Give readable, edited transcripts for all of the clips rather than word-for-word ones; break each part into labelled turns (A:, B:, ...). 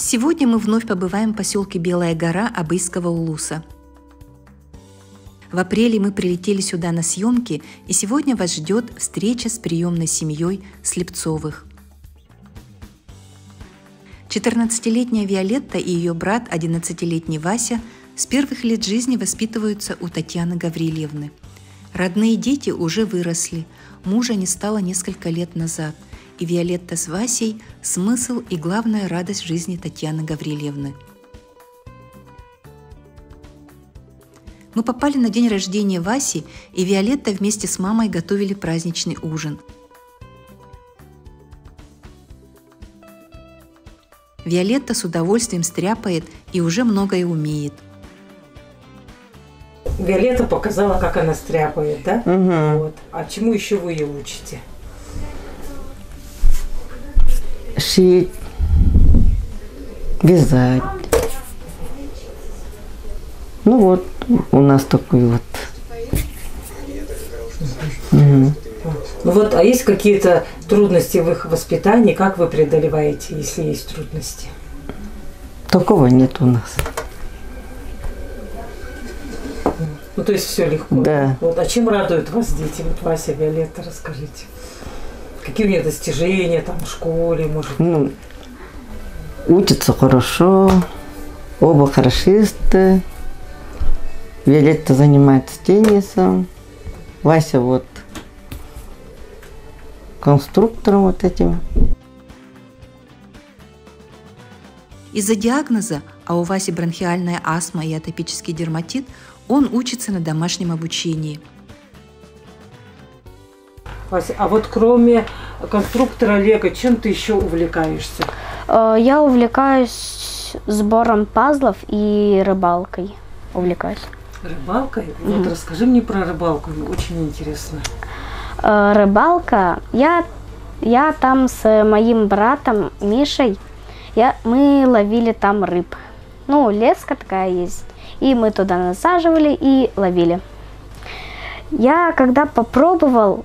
A: Сегодня мы вновь побываем в поселке Белая гора Абыйского улуса. В апреле мы прилетели сюда на съемки, и сегодня вас ждет встреча с приемной семьей Слепцовых. 14-летняя Виолетта и ее брат, 11-летний Вася, с первых лет жизни воспитываются у Татьяны Гаврилевны. Родные дети уже выросли, мужа не стало несколько лет назад, и Виолетта с Васей – смысл и главная радость жизни Татьяны Гаврилевны. Мы попали на день рождения Васи, и Виолетта вместе с мамой готовили праздничный ужин. Виолетта с удовольствием стряпает и уже многое умеет.
B: Виолетта показала, как она стряпает, да?
C: Угу.
B: Вот. А чему еще вы ее учите?
C: Шить, вязать. Ну вот, у нас такой вот. Угу.
B: Ну вот, а есть какие-то трудности в их воспитании? Как вы преодолеваете, если есть трудности?
C: Такого нет у нас.
B: Ну, то есть все легко.
C: Да.
B: Вот. А чем радуют вас дети? Вот Вася, Виолетта, расскажите. Какие у нее достижения там в школе, может?
C: Ну, учатся хорошо, оба хорошисты. Виолетта занимается теннисом. Вася вот конструктором вот этим.
A: Из-за диагноза, а у Васи бронхиальная астма и атопический дерматит, он учится на домашнем обучении.
B: Вася, а вот кроме конструктора Лего, чем ты еще увлекаешься?
D: Я увлекаюсь сбором пазлов и рыбалкой. Увлекаюсь.
B: Рыбалкой? Вот расскажи мне про рыбалку, очень интересно.
D: Рыбалка. Я там с моим братом Мишей, мы ловили там рыб. Ну, леска такая есть. И мы туда насаживали и ловили. Я когда попробовал,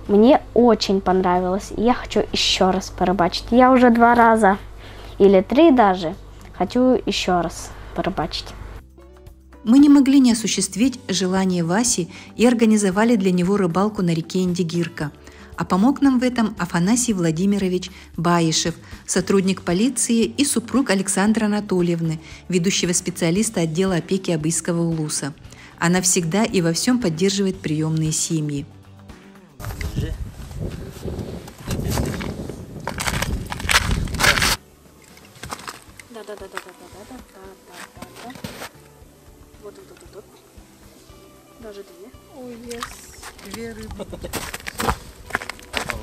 D: мне очень понравилось. Я хочу еще раз порыбачить. Я уже 2 раза или 3 даже хочу еще раз порыбачить.
A: Мы не могли не осуществить желание Васи и организовали для него рыбалку на реке Индигирка. А помог нам в этом Афанасий Владимирович Баишев, сотрудник полиции и супруг Александры Анатольевны, ведущего специалиста отдела опеки Абыйского улуса. Она всегда и во всем поддерживает приемные семьи.
D: Вот. Даже 2. Ой, yes.
E: 2 рыбы.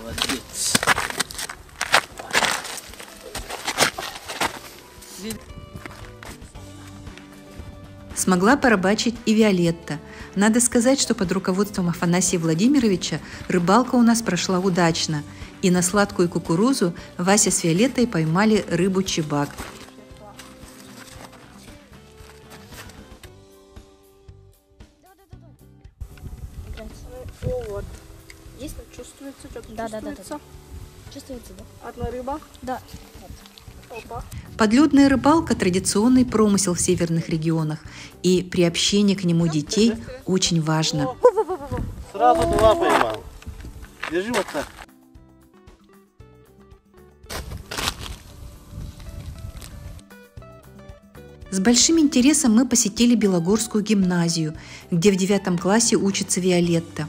E: Молодец.
A: Смогла порыбачить и Виолетта. Надо сказать, что под руководством Афанасия Владимировича рыбалка у нас прошла удачно, и на сладкую кукурузу Вася с Виолеттой поймали рыбу-чебак.
F: Вот. Есть, чувствуется, что-то чувствуется.
D: Да. Чувствуется, да?
F: Одна рыба?
D: Да.
F: Опа.
A: Подледная рыбалка – традиционный промысел в северных регионах, и приобщение к нему детей очень важно.
E: Сразу 2 поймал. Держи вот так.
A: С большим интересом мы посетили Белогорскую гимназию, где в 9 классе учится Виолетта.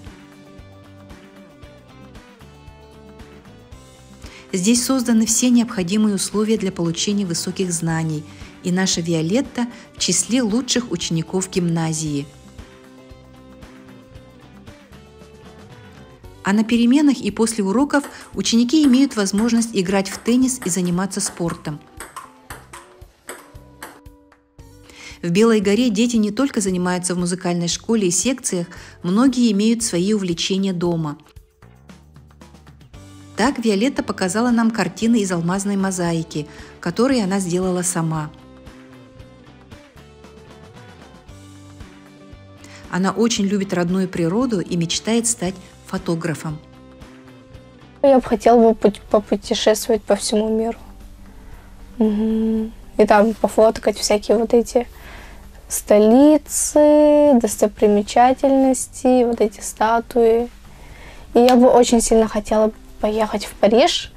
A: Здесь созданы все необходимые условия для получения высоких знаний, и наша Виолетта в числе лучших учеников гимназии. А на переменах и после уроков ученики имеют возможность играть в теннис и заниматься спортом. В Белой горе дети не только занимаются в музыкальной школе и секциях, многие имеют свои увлечения дома. Так Виолетта показала нам картины из алмазной мозаики, которые она сделала сама. Она очень любит родную природу и мечтает стать фотографом.
F: Я бы хотела попутешествовать по всему миру.
G: и там пофоткать всякие вот эти столицы, достопримечательности, вот эти статуи. И я бы очень сильно хотела поехать в Париж,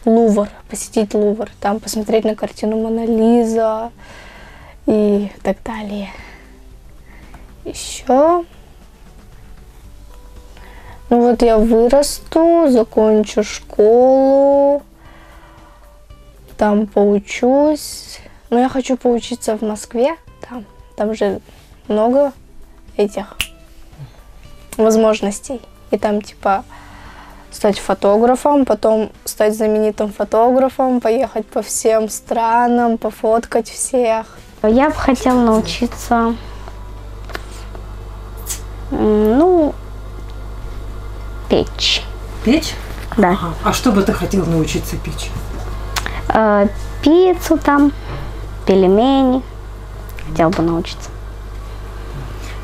G: Лувр, посетить Лувр, там посмотреть на картину «Мона Лиза» и так далее. Еще... Ну вот я вырасту, закончу школу, там поучусь. Но я хочу поучиться в Москве, там же много этих возможностей. И там типа стать фотографом, потом стать знаменитым фотографом, поехать по всем странам, пофоткать всех.
D: Я бы хотела научиться, ну, печь.
B: Печь?
D: Да.
B: Ага. А что бы ты хотел научиться печь?
D: Пиццу там, пельмени. Хотела бы научиться.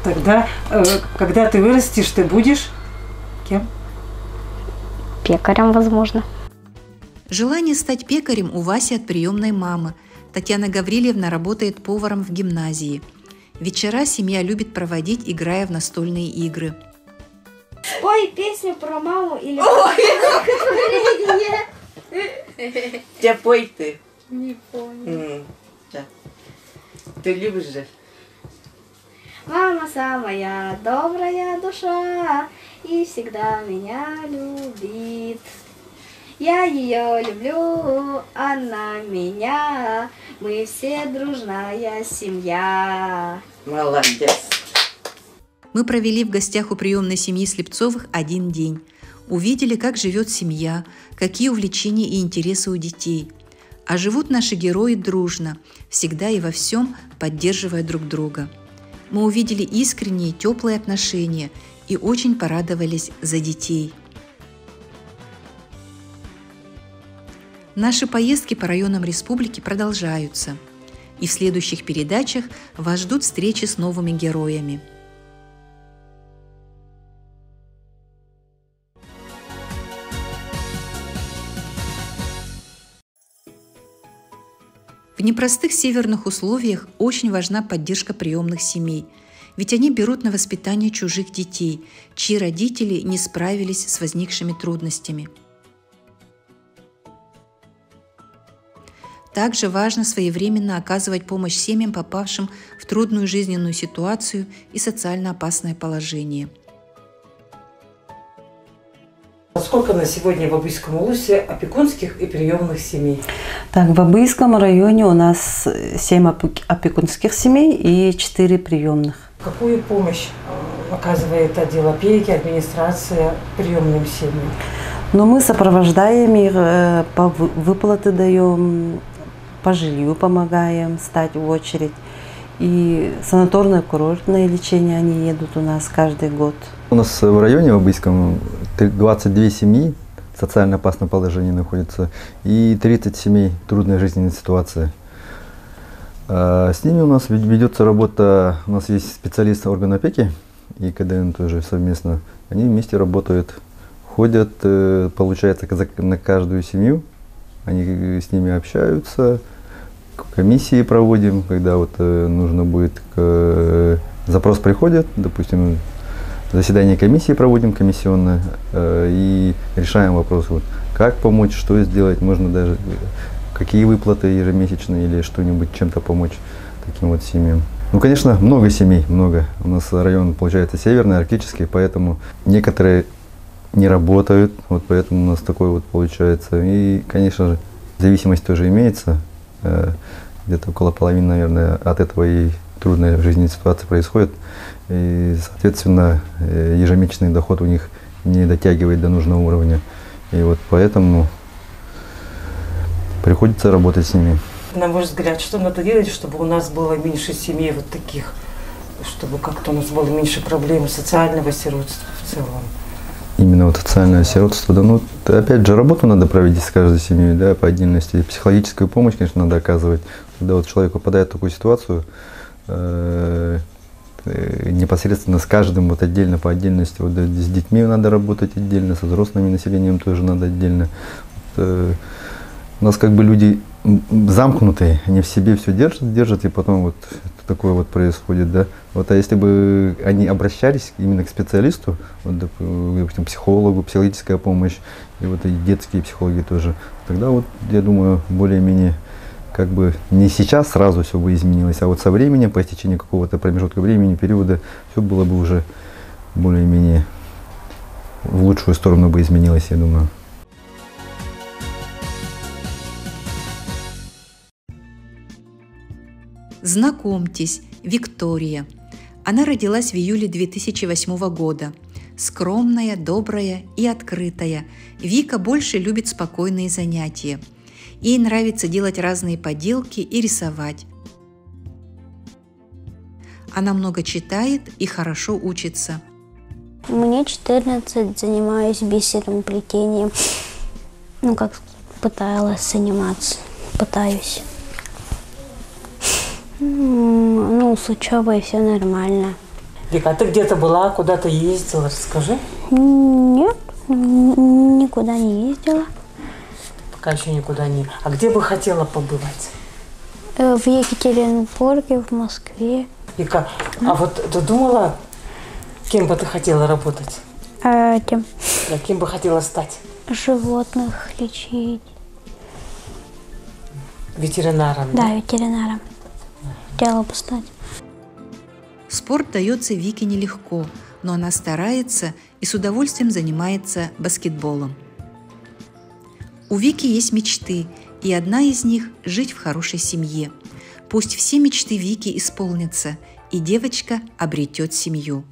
B: Тогда, когда ты вырастешь, ты будешь кем?
D: Пекарем, возможно.
A: Желание стать пекарем у Васи от приемной мамы. Татьяна Гаврильевна работает поваром в гимназии. Вечера семья любит проводить, играя в настольные игры.
F: Спой песню про маму или
C: Да пой ты.
F: Не помню.
C: Да. Ты любишь же?
F: Мама самая добрая душа и всегда меня любит. Я ее люблю, она меня, мы все дружная семья.
C: Молодец.
A: Мы провели в гостях у приемной семьи Слепцовых один день. Увидели, как живет семья, какие увлечения и интересы у детей. А живут наши герои дружно, всегда и во всем поддерживая друг друга. Мы увидели искренние, теплые отношения и очень порадовались за детей. Наши поездки по районам республики продолжаются. И в следующих передачах вас ждут встречи с новыми героями. В непростых северных условиях очень важна поддержка приемных семей, ведь они берут на воспитание чужих детей, чьи родители не справились с возникшими трудностями. Также важно своевременно оказывать помощь семьям, попавшим в трудную жизненную ситуацию и социально опасное положение.
B: Сколько на сегодня в Обыйском улусе опекунских и приемных семей?
H: Так, в Обыйском районе у нас 7 опекунских семей и 4 приемных.
B: Какую помощь оказывает отдел опеки, администрация приемным семьям?
H: Но мы сопровождаем их, по выплаты даем, по жилью помогаем стать в очередь. И санаторное курортное лечение они едут у нас каждый год.
I: У нас в районе в Обыйском 22 семьи в социально опасном положении находятся и 30 семей в трудной жизненной ситуации. С ними у нас ведется работа, у нас есть специалисты органа опеки и КДН тоже совместно. Они вместе работают, ходят, получается, на каждую семью, они с ними общаются, комиссии проводим, когда вот нужно будет, запрос приходит, допустим, заседание комиссии проводим комиссионное и решаем вопрос, вот, как помочь, что сделать, можно даже какие выплаты ежемесячные или что-нибудь чем-то помочь таким вот семьям. Ну, конечно, много семей, много. У нас район, получается, северный, арктический, поэтому некоторые не работают, вот поэтому у нас такой вот получается. И, конечно же, зависимость тоже имеется, где-то около половины, наверное, от этого и трудная жизненная ситуация происходит. И, соответственно, ежемесячный доход у них не дотягивает до нужного уровня. И вот поэтому приходится работать с ними.
B: На ваш взгляд, что надо делать, чтобы у нас было меньше семей вот таких, чтобы как-то у нас было меньше проблем социального сиротства в целом?
I: Именно вот социальное сиротство, да, ну, опять же, работу надо проводить с каждой семьей, да, по отдельности. Психологическую помощь, конечно, надо оказывать. Когда вот человек попадает в такую ситуацию, непосредственно с каждым вот отдельно, по отдельности, вот с детьми надо работать отдельно, со взрослым населением тоже надо отдельно. Вот, у нас как бы люди замкнутые, они в себе все держат, и потом вот такое вот происходит, да. Вот, а если бы они обращались именно к специалисту, вот, допустим, психологу, психологическая помощь, и вот и детские психологи тоже, тогда вот, я думаю, более-менее как бы не сейчас сразу все бы изменилось, а вот со временем, по истечении какого-то промежутка времени, периода, все было бы уже более-менее в лучшую сторону бы изменилось, я думаю.
A: Знакомьтесь, Виктория. Она родилась в июле 2008 года. Скромная, добрая и открытая. Вика больше любит спокойные занятия. Ей нравится делать разные поделки и рисовать. Она много читает и хорошо учится.
D: Мне 14, занимаюсь бисером, плетением. Ну, как пыталась заниматься, пытаюсь. Ну, с учебой все нормально.
B: Вика, а ты где-то была, куда-то ездила, расскажи.
D: Нет, никуда не ездила.
B: Пока еще никуда не. А где бы хотела побывать?
D: В Екатеринбурге, в Москве.
B: Вика, а вот ты думала, кем бы ты хотела работать?
D: Кем?
B: Да, кем бы хотела стать?
D: Животных лечить.
B: Ветеринаром?
D: Да, ветеринаром. Хотела бы стать.
A: Спорт дается Вике нелегко, но она старается и с удовольствием занимается баскетболом. У Вики есть мечты, и одна из них – жить в хорошей семье. Пусть все мечты Вики исполнятся, и девочка обретет семью.